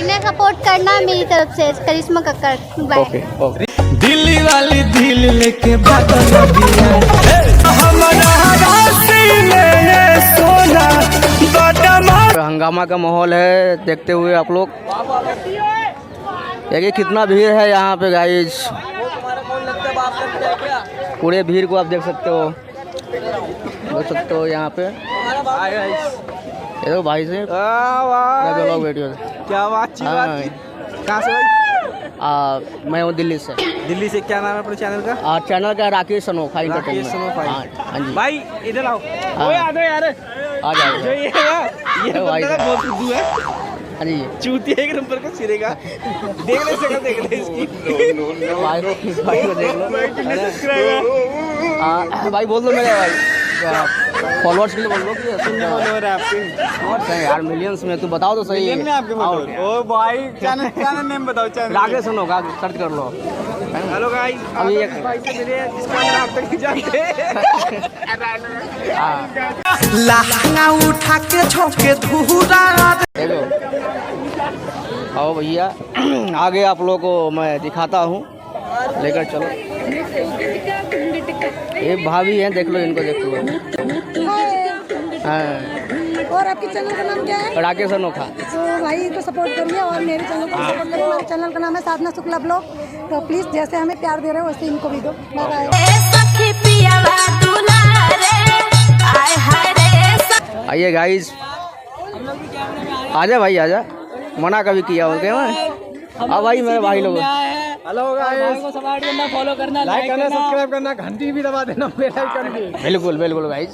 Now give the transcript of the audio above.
उन्हें सपोर्ट करना मेरी तरफ से। Karishma Kakkar, bye. Okay okay. Delhi वाली दिल लेके भागल दिया हमारा राशि में सोना बड़ा। हंगामा का माहौल है, देखते हुए आप लोग। देखिए कितना भीड़ है यहाँ पे गाइस। पूरे भीड़ को आप देख सकते हो, यहाँ पे। ये तो भाई से वीडियो क्या बात कहाँ से भाई? मैं हूँ दिल्ली से। दिल्ली से। क्या नाम है अपने चैनल का? चैनल का राकेश अनोखा राकेश अनोखा। हाँ जी भाई इधर आओ। हाँ। ओए आ दो यार। आ जाओ। जो ये भाई बंदा बहुत फुद्दू है। हाँ जी चूतिया एक नंबर का सिरे का। देख ले शक्ल, देख ले इसकी। भाई को देख लो। भाई बोल दो मेरे भाई फॉलोअर्स के लिए बोल दो कि फॉलोअर है आपके यार मिलियंस में। तू बताओ तो सही। मिलियन में आपके फॉलोअर। ओ भाई चैनल नेम बताओ। चैनल राकेश अनोखा सर्च कर लो। हेलो गाइस, अभी एक भाई से मिले जिसका नाम आप तक नहीं जानते। लहंगा उठा के छोके धूरा देखो। आओ भैया आगे आप लोगों को मैं दिखाता हूँ, लेकर चलो। ये भाभी हैं, देख लो इनको, देख लो। हाँ। और आपके चैनल का नाम क्या है? राकेश अनोखा। तो भाई को सपोर्ट करिए और मेरे चैनल को सपोर्ट करिए। हमारे चैनल का नाम है साधना शुक्ला ब्लॉग। तो प्लीज़ जैसे हमें प्यार दे रहे हो वैसे इनको भी दो। आइए गाइस, आजा भाई आजा। मना कभी किया हो क्या मैं? अब भाई मेरे भाई लोग। हेलो गाइस, को सपोर्ट करना, फॉलो करना, लाइक करना, सब्सक्राइब करना, घंटी भी दबा देना, बेल आइकन भी। बिल्कुल बिल्कुल गाइस।